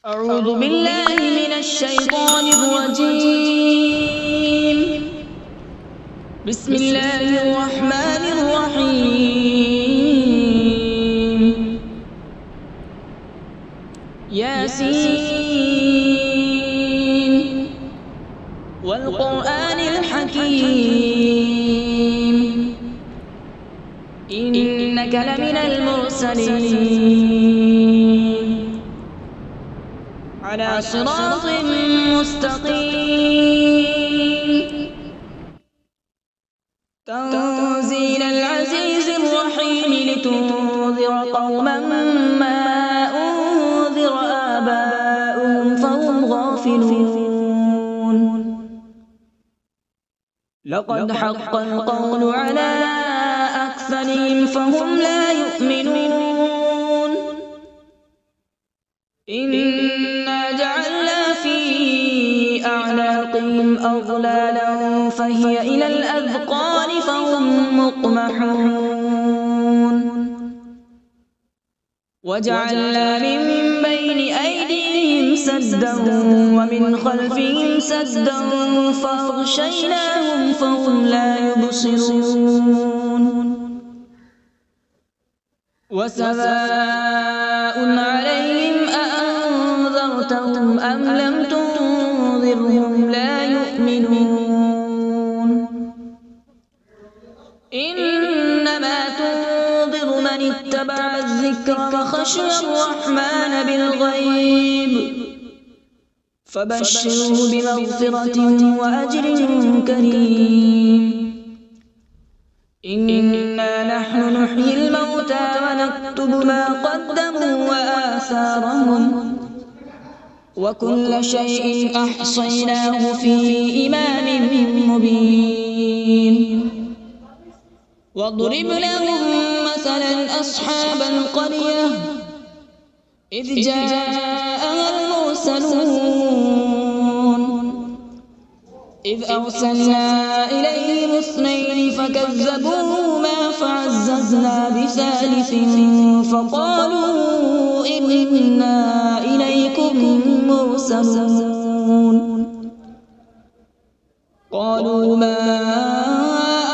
أعوذ بالله من الشيطان الرجيم. بسم الله الرحمن الرحيم. ياسين والقرآن الحكيم إنك لمن المرسلين على صراط مستقيم. تنزيل العزيز الرحيم لتنذر قوما ما أنذر آباؤهم فهم غافلون. لقد حق القول على أكثرهم فهم لا يؤمنون. إنا جعلنا في أعناقهم أغلالا فهي إلى الأذقان فهم مقمحون. وجعلنا من بين أيديهم سدا ومن خلفهم سدا فأغشيناهم فهم لا يبصرون. وسواء عليهم أأنذرتهم أم لم تنذرهم لا يؤمنون. إنما تنذر من اتبع الذكر وخشي الرحمن بالغيب فبشره بمغفرة وأجر كريم. إنا نحن نحيي الموتى ونكتب ما قدموا وآثارهم وكل شيء أحصيناه في إمام مبين. واضرب لهم مثلا أصحاب القرية إذ جاءها المرسلون إذ أرسلنا إليهم اثنين فكذبوهما فعززنا بثالث فقالوا إنا إليكم مرسلون. قالوا ما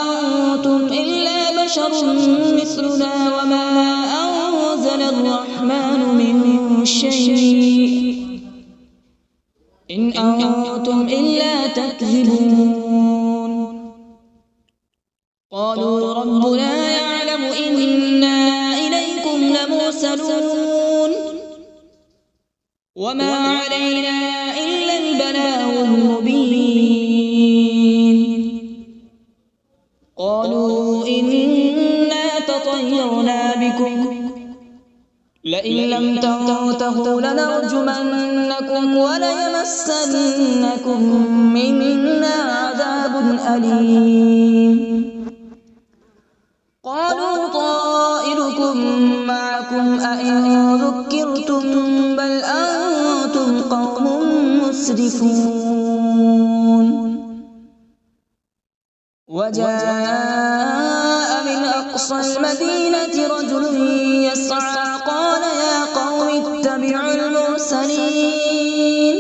أنتم إلا بشر مثلنا وما أنزل الرحمن من شيء إن أنتم إلا تكذبون. قالوا ربنا يعلم إنا إليكم لمرسلون وما علينا إلا البلاغ المبين. قالوا إنا تطيرنا بكم لئن لم تنتهوا لنرجمنكم وليمسنكم منا عذاب أليم. قالوا طائركم معكم أئن ذكرتم بل أنتم قوم مسرفون. وجاء من أقصى المدينة رجل يسعى قال يا قوم اتبعوا المرسلين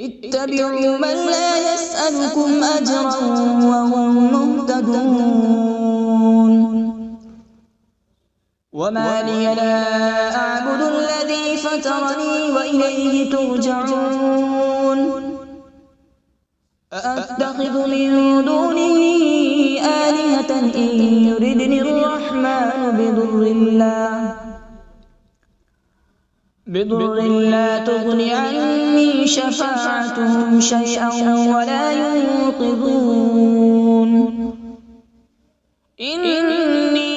اتبعوا من لا يسألكم أجرا وهم مهتدون. وما لي لا أعبد الذي فطرني وإليه ترجعون. أأتخذ من دونه آلهة إن يردني الرحمن بضر لا تغن عني شفاعتهم شيئا ولا ينقذون. إني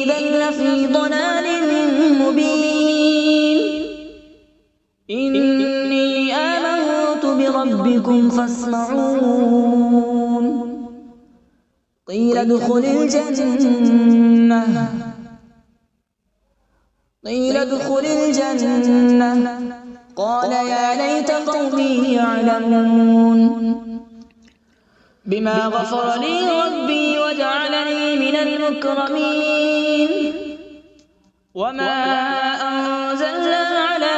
إذا لفي ضلال مبين. إني آمنت بربكم فاسمعون. قيل ادخل الجنة قال يا ليت قومي يعلمون. بما غفر لي ربي وجعلني من المكرمين. وما أنزلنا على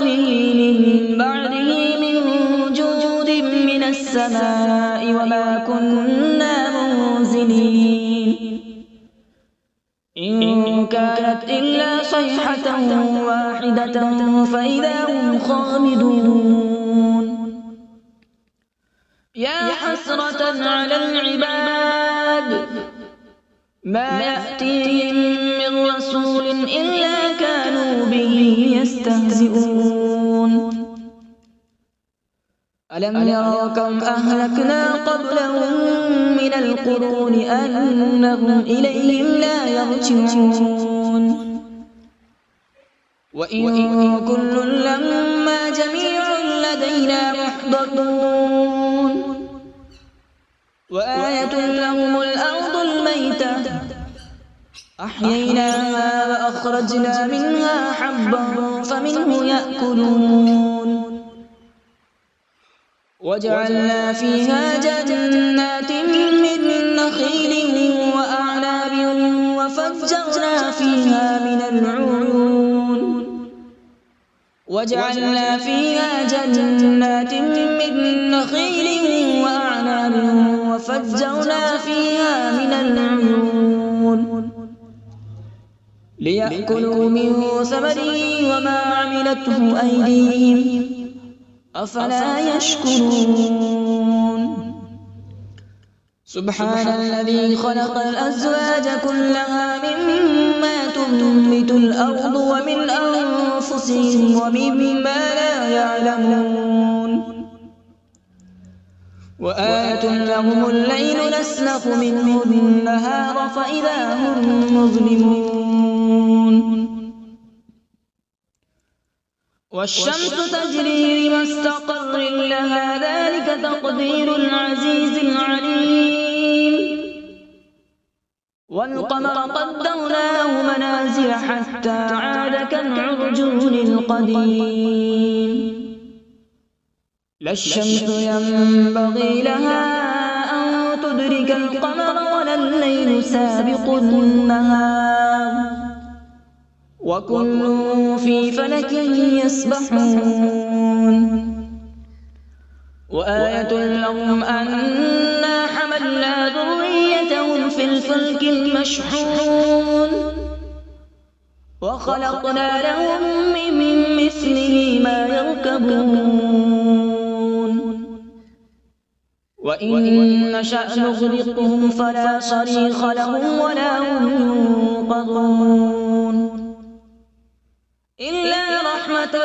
قومه من بعده من جود من السماء وما كنا منزلين إن كانت إلا صيحة واحدة فإذا هم خامدون يا حسرة على العباد ما يأتيهم من رسول إلا كانوا به يستهزئون ألم يروا كم أهلكنا قبلهم من القرون أنهم إليهم لا يرجعون وإن كل لما جميع لدينا محضرون وآية لهم الأرض الميتة أحييناها وأخرجنا منها حبا فمنه يأكلون وجعلنا فيها جنات من نخيل وأعناب وفجرنا فيها من العيون وجعلنا فيها جنات من نخيل وأعناب وفجرنا فيها من العيون ليأكلوا من ثمره وما عملته أيديهم أفلا يشكرون سبحان الذي خلق الأزواج كلها مما تنبت الأرض ومن أنفسهم ومما لا يعلمون وآية لهم الليل نسلخ منه النهار فإذا هم مظلمون والشمس تجري لمستقر لها ذلك تقدير العزيز العليم والقمر قدرناه منازل حتى عاد كالعرجون القديم لا الشمس ينبغي لها أن تدرك القمر ولا الليل سابق النهار وكل في فلك يسبحون وآية لهم أنا حملنا ذريتهم في الفلك المشحون وخلقنا لهم من مثله ما يركبون وإن نشأ نغرقهم فلا صريخ لهم ولا هم ينقذون إلا رحمة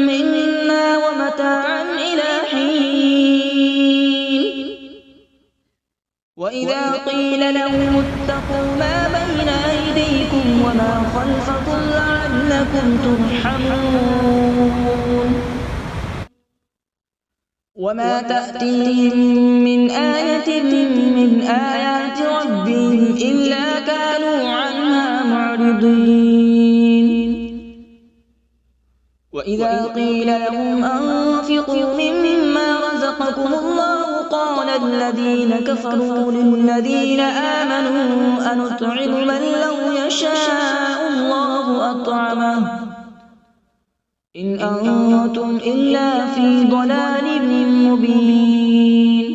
منا ومتاعا إلى حين وإذا قيل لهم اتقوا ما بين أيديكم وما خلفكم لعلكم ترحمون وما تأتيهم من آية من آيات ربهم إلا كانوا عنها معرضين وإذا قيل لهم أنفقوا مما رزقكم الله قال الذين كفروا للذين آمنوا أنطعم من لو يشاء الله أطعمه إن أنتم إلا في ضلال مبين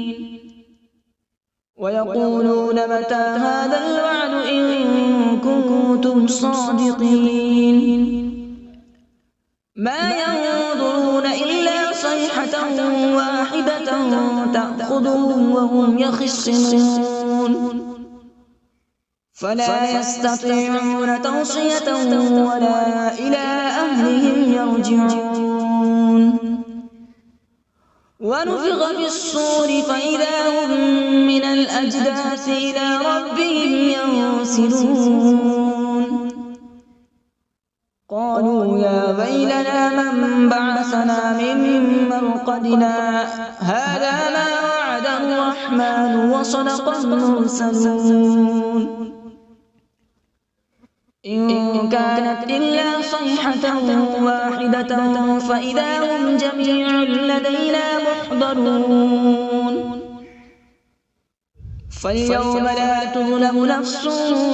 ويقولون متى هذا الوعد إن كنتم صادقين ما ينظرون إلا صيحة واحدة تأخذهم وهم يخصمون فلا يستطيعون توصية ولا إلى أهلهم يرجعون ونفخ في الصور فإذا هم من الأجداث إلى ربهم ينسلون قالوا يا ويلنا من بعثنا من مرقدنا هذا ما وعد الرحمن وصدق المرسلون إن كانت إلا صيحة واحدة فإذا هم جميع لدينا محضرون فاليوم لا تظلم نفس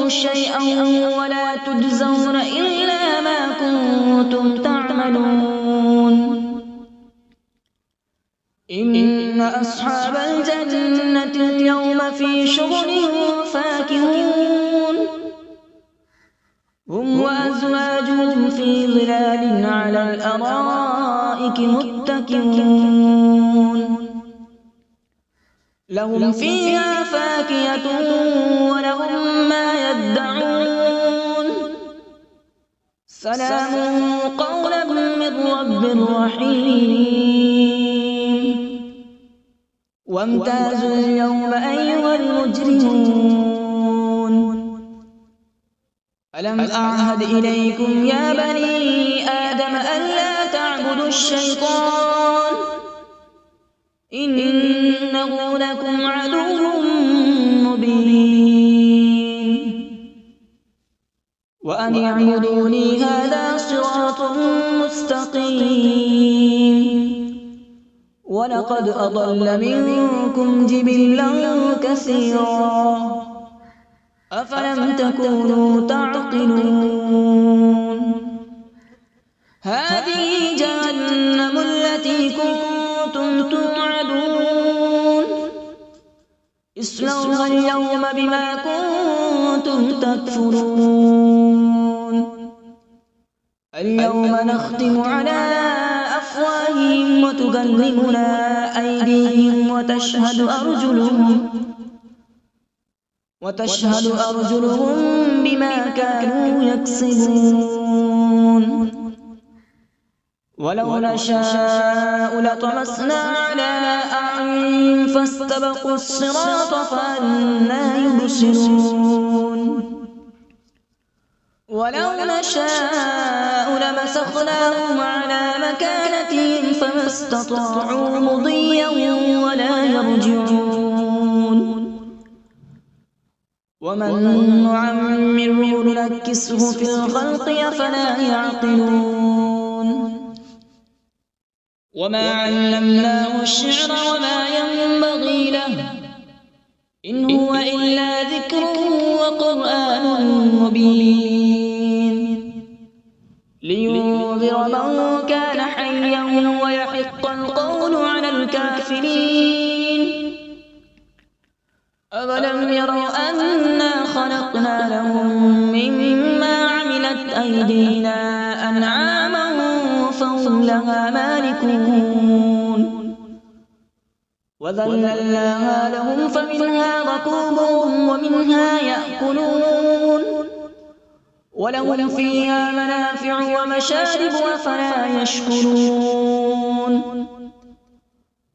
شيئا ولا تجزون إلا ما كنتم تعملون إن أصحاب الجنة اليوم في شغل فاكهون هم وأزواجهم في ظلال على الأرائك متكئون لهم فيها فاكهة ولهم ما يدعون سلام قولا من رب رحيم وامتازوا اليوم أيها المجرمون ألم أعهد إليكم يا بني آدم ألا تعبدوا الشيطان إنه لكم عدو مبين وأن اعبدوني هذا صراط مستقيم ولقد أضل منكم جبلا كثيرا أفلم تكونوا تعقلون هذه جهنم التي كنتم توعدون اصلوها اليوم بما كنتم تكفرون اليوم نختم على أفواههم وتكلمنا أيديهم وتشهد أرجلهم بما كانوا يكسبون ولو نشاء لطمسنا على أعين فاستبقوا الصراط فأنى يبصرون ولو نشاء لمسخناهم على مكانتهم فما استطاعوا مضيا ولا يرجعون ومن نعمره ننكسه في الخلق أفلا يعقلون وما علمناه الشعر وما ينبغي له إن هو إلا ذكر وقرآن مبين لينذر من كان حيا ويحق القول على الكافرين أولم يروا أنا خلقنا لهم مما عملت أيدينا أنعاما فهم لها مالكون وذللناها لهم فمنها ركوبهم ومنها يأكلون ولهم فيها منافع ومشارب أفلا يشكرون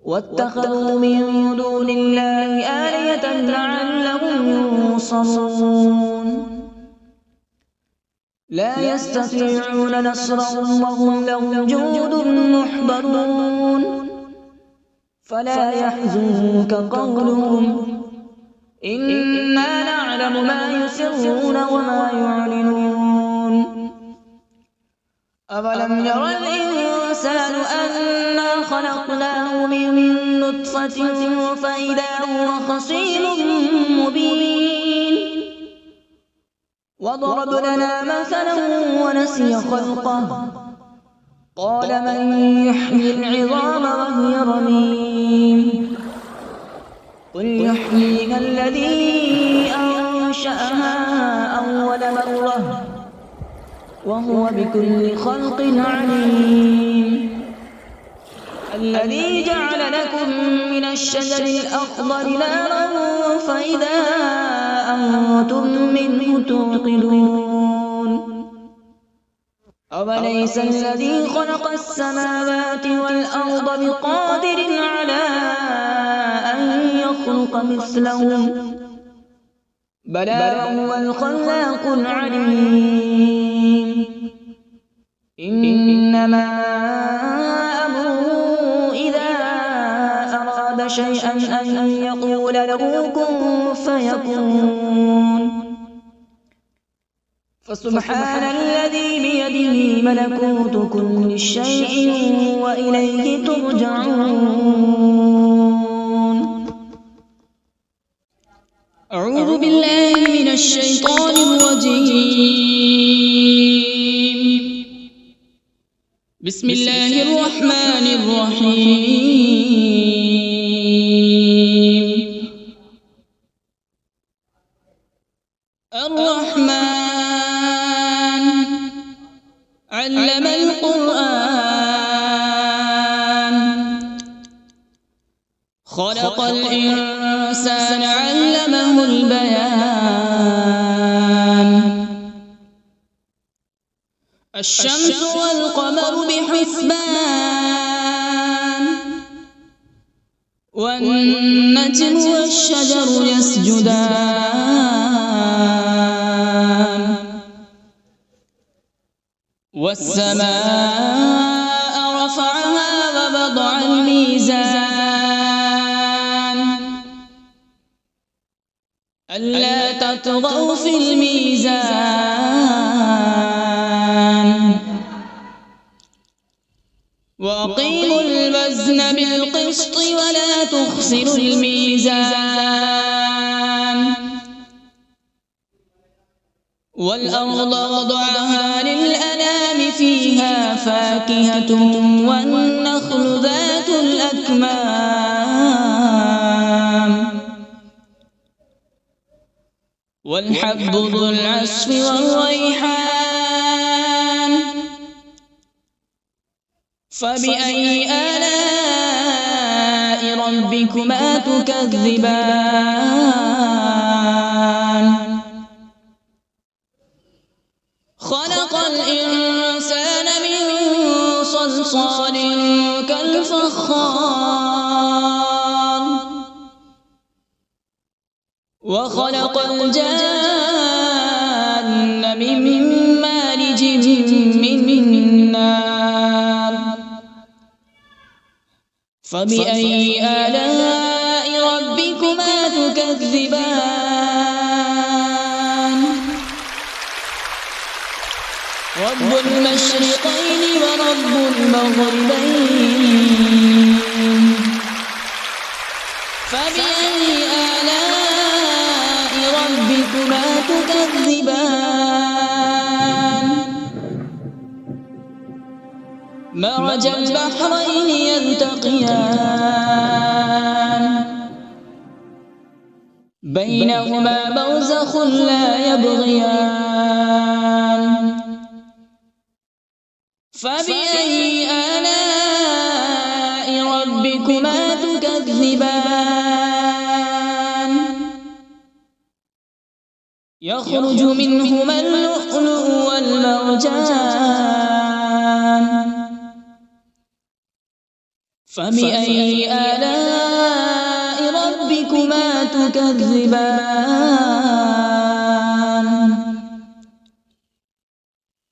واتخذوا من دون الله آلهة لعلهم ينصرون لا يستطيعون نصرهم وهم لهم جند محضرون فلا يحزنك قولهم إنا نعلم ما يسرون وما يعلنون أولم ير الإنسان أنا خلقناه من نطفة فإذا هو خصيم مبين وضرب لنا مثلا ونسي خلقه قال من يحيي العظام وهي رميم قل يحييها الذي أنشأها أول مرة وهو بكل خلق عليم الذي جعل لكم من الشجر الأخضر نارا فإذا أنتم منه توقدون أوليس الذي خلق السماوات والأرض بقادر على أن يخلق مثلهم بلى وهو الخلاق العليم إنما أمره إذا أراد شيئا أن يقول له كن فيكون فسبحان الذي بيده ملكوت كل شيء وإليه ترجعون أعوذ بالله من الشيطان الرجيم بسم الله الرحمن الرحيم. الرحمن علم القرآن، خلق الإنسان علمه البيان. الشمس والقمر بحسبان، والنجم والشجر يسجدان. والسماء رفعها ووضع الميزان، ألا تطغوا في الميزان. وأقيموا الوزن بالقسط ولا تخسروا الميزان. والأرض وضعها للأنام، فيها فاكهة والنخل ذات الأكمام، والحب ذو العصف والريحان. فبأي آلاء ربكما تكذبان؟ خلق الإنسان من صلصال كالفخار، وخلق الجان من مارج من نار. فبأي آلاء ربكما تكذبان؟ رب المشرقين ورب المغربين. فبأي آلاء ربكما تكذبان؟ مرج البحرين يلتقيان، بينهما برزخ لا يبغيان. فبأي آلاء ربكما تكذبان؟ يخرج منهما اللؤلؤ والمرجان. فبأي آلاء ربكما تكذبان؟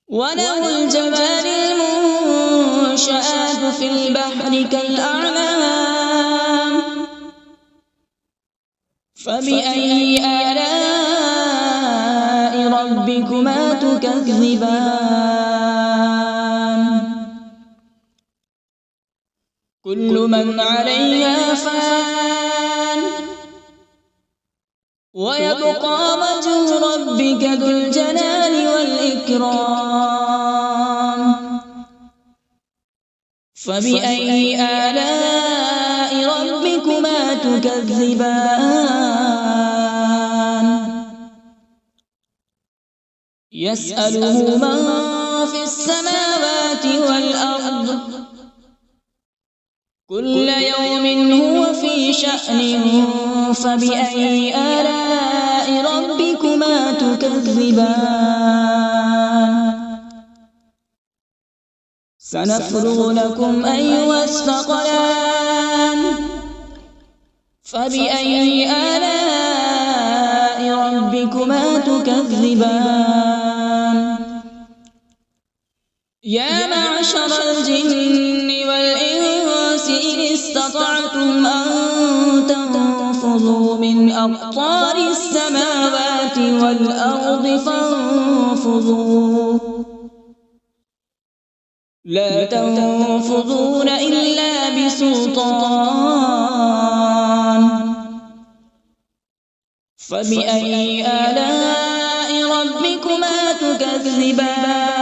وله الجوار المنشآت في البحر كالأعلام. فبأي آلاء ربكما تكذبان؟ كل من عليها فان، ويبقى وجه ربك ذو الجلال والإكرام. فبأي آلاء ربكما تكذبان؟ يسأله من في السماوات والأرض، كل يوم هو في شأن. فبأي آلاء ربكما تكذبان؟ سنفرغ لكم أيها الثقلان. فبأي آلاء ربكما تكذبان؟ يا معشر الجن والإنس إن استطعتم أن تنفذوا من أقطار السماوات والأرض فانفذوا، لا تنفذون إلا بسلطان. فبأي آلاء ربكما تكذبان؟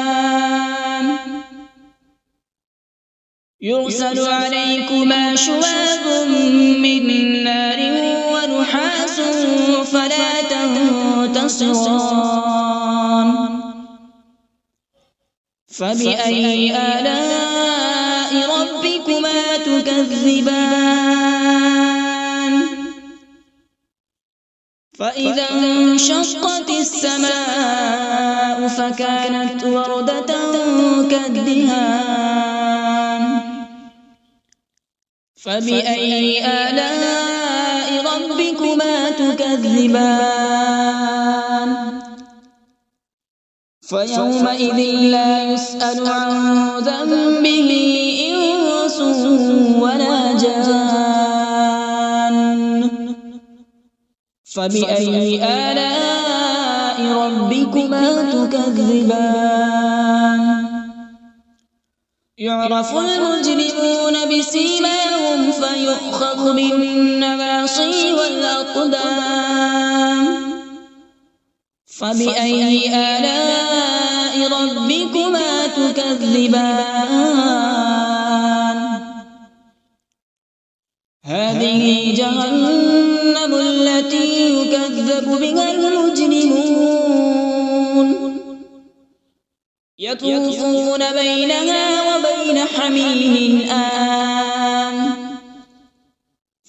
يرسل عليكما شواظ من نار ونحاس فلا تنتصران فبأي آلاء ربكما تكذبان فإذا انشقت السماء فكانت وردة كالدهان فبأي آلاء ربكما تكذبان فيومئذ لا يسأل عن ذنبه إنس ولا جان فبأي آلاء ربكما تكذبان يعرف المجرمون بسيماهم فيؤخذ بالنواصي والأقدام فبأي آلاء ربكما تكذبان هذه جهنم التي يكذب بها المجرمون يطوفون بينها وبين حميم آن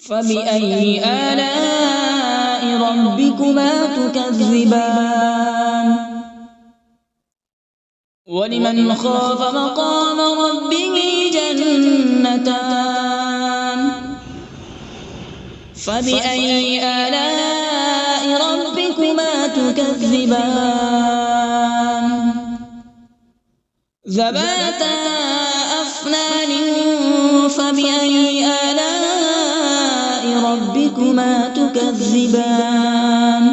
فبأي آلاء ربكما تكذبان ولمن خاف مقام ربه جنتان فبأي آلاء ربكما تكذبان ذواتا أفنان فبأي آلاء ربكما تكذبان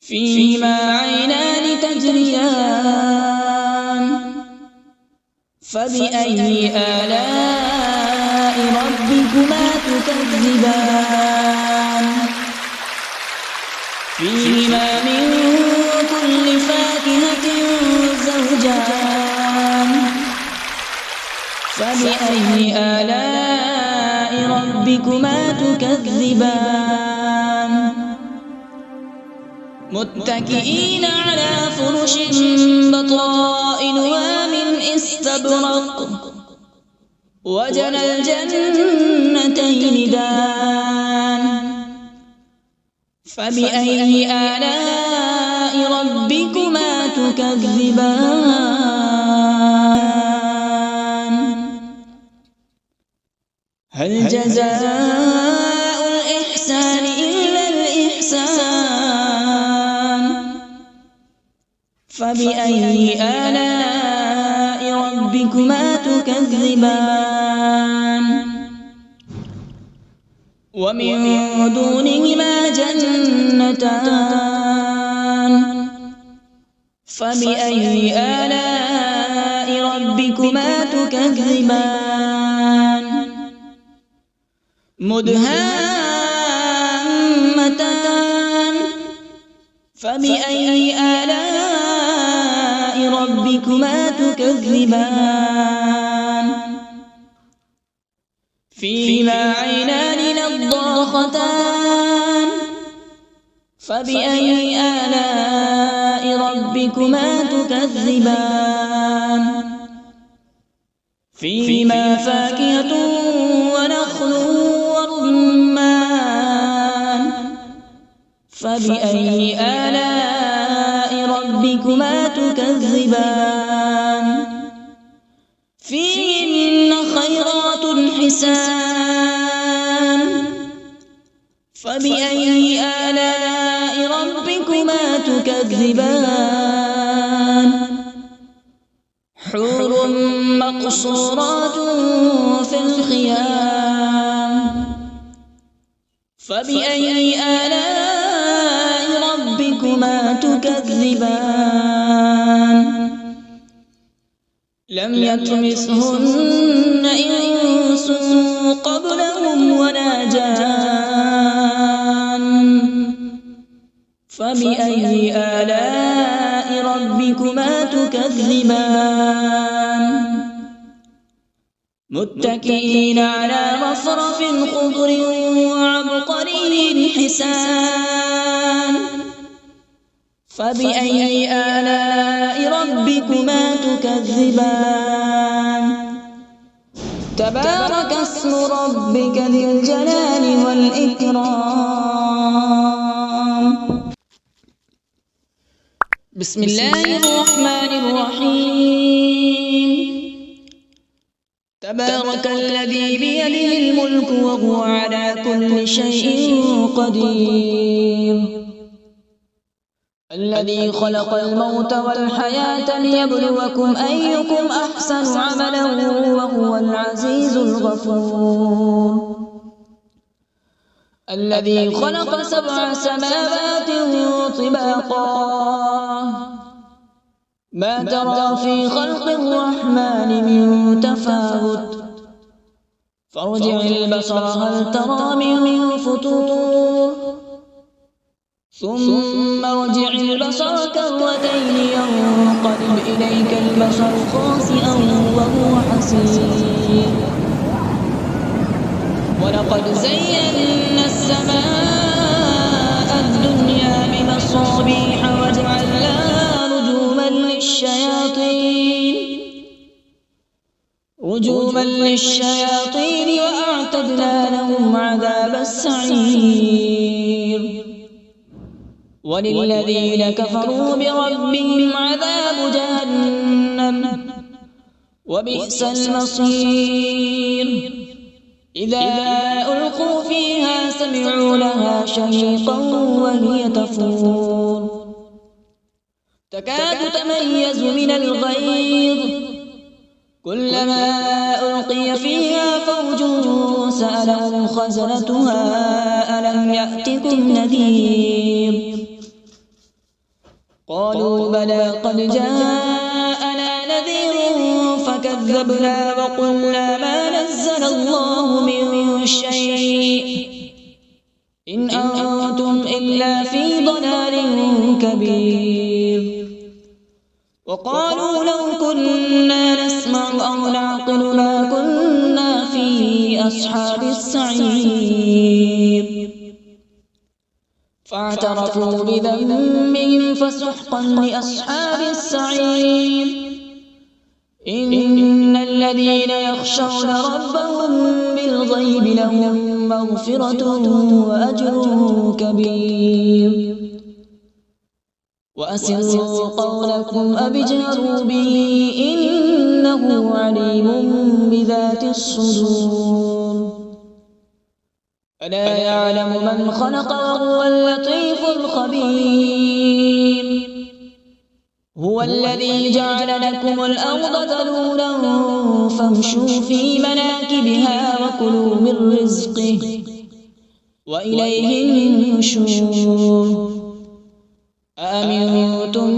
فيهما عينان تجريان فبأي آلاء ربكما تكذبان فيهما من كل فاكهة زوجان فبأي آلاء ربكما تكذبان متكئين على فرش بطائنها من استبرق وجنى الجنتين دان فبأي آلاء ربكما تكذبان هل جزاء الإحسان إلا الإحسان فبأي آلاء ربكما تكذبان ومن دونهما جنتان فبأي آلاء ربكما تكذبان مدهامتان فبأي آلاء ربكما تكذبان فيهما عينان نضاختان فبأي آلاء ربكما تكذبان فيهما فاكهة ونخل ورمان فبأي آلاء ربكما تكذبان فيهن خيرات حسان فبأي آلاء ربكما تكذبان حور مقصورات في الخيام فبأي آلاء ربكما تكذبان لم يطمثهن إنس قبلهم ولا جان فبأي آلاء ربكما تكذبان متكئين على رفرف خضر وعبقري حسان فبأي آلاء ربكما تكذبان تبارك اسم ربك ذي الجلال والإكرام بسم الله الرحمن الرحيم تبارك الذي بيده الملك وهو على كل شيء قدير الذي خلق الموت والحياة ليبلوكم أيكم أحسن عملا وهو العزيز الغفور الذي خلق 7 سماوات طباقا ما ترى في خلق الرحمن من تفاوت فارجع البصر هل ترى من فطور ثم ارجع البصر كرتين ينقلب إليك البصر خاسئا وهو حسير ولقد زينا السماء الدنيا بمصابيح وجعلناها رجوما للشياطين وأعتدنا لهم عذاب السعير وللذين كفروا بربهم عذاب جهنم وبئس المصير إذا ألقوا فيها سمعوا لها شهيقا وهي تفور تكاد تميز من الغيظ كلما ألقي فيها فوج سألهم خزنتها ألم يأتكم نذير قالوا بلى قد جاءنا نذير فكذبنا وقلنا ما نزل الله من شيء إن أنتم إلا في ضلال كبير وقالوا لو كنا نسمع أو نعقل ما كنا في أصحاب السعير فاعترفوا بذنبهم فسحقا لأصحاب السعير إن الذين يخشون ربهم بالغيب لهم مغفرة وأجر كبير وأسروا قولكم أو اجهروا به إنه عليم بذات الصدور ألا يعلم من خلق وهو اللطيف الخبير هو الذي جعل لكم الأرض ذلولا فامشوا في مناكبها وكلوا من رزقه وإليه النشور أأمنتم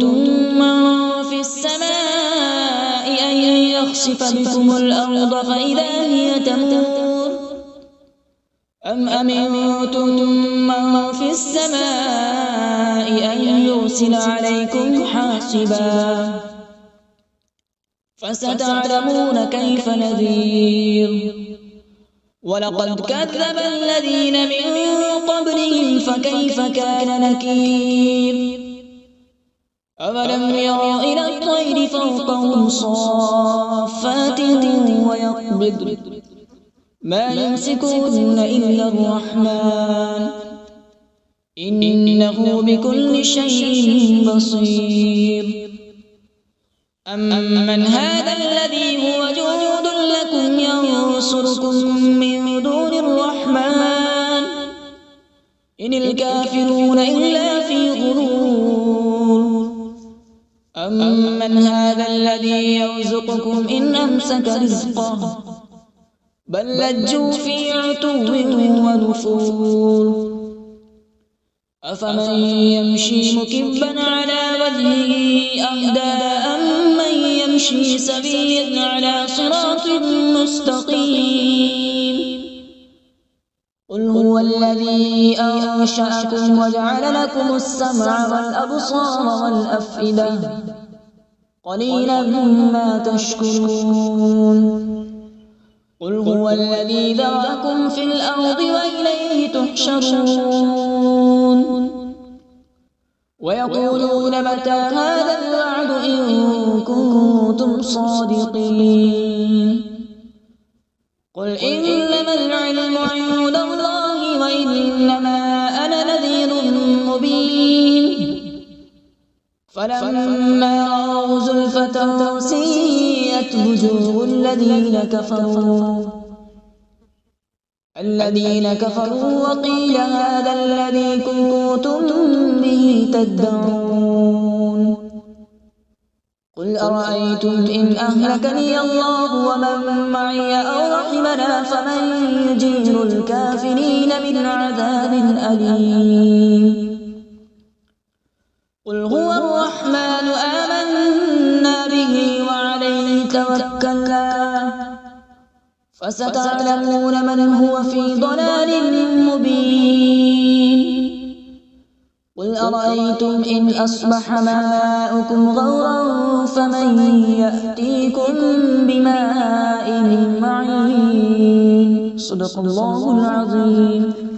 من في السماء أن يخسف بكم الأرض فإذا هي تمور أم أمنتم من في السماء أن يرسل عليكم حاصبا فستعلمون كيف نذير ولقد كذب الذين من قبلهم فكيف كان نكير أولم يروا إلى الطير فوقهم صافات ويقبض ما يمسكهن إلا الرحمن إنه بكل شيء بصير أمن هذا الذي هو جند لكم ينصركم من دون الرحمن إن الكافرون إلا في غرور أمن هذا الذي يرزقكم إن أمسك رزقه بل لجوا في عتو ونفور أفمن يمشي مكبا على وجهه أهدى أمن يمشي سويا على صراط مستقيم قل هو الذي أنشأكم وجعل لكم السمع والأبصار والأفئدة قليلا ما تشكرون الذي ذرأكم في الأرض وإليه تحشرون ويقولون متى هذا الوعد إن كنتم صادقين قل إنما العلم عند الله وإنما أنا نذير مبين فلما رأوا زلفة سيئت وجوه الذين كفروا وقيل هذا الذي كنتم به تدعون قل أرأيتم إن أهلكني الله ومن معي أو رحمنا فمن يجير الكافرين من عذاب أليم قل هو الرحمن آمنا به وعليه توكلنا فستعلمون من هو في ضلال مبين قل أرأيتم إن أصبح ماؤكم غورا فمن يأتيكم بماء معين صدق الله العظيم.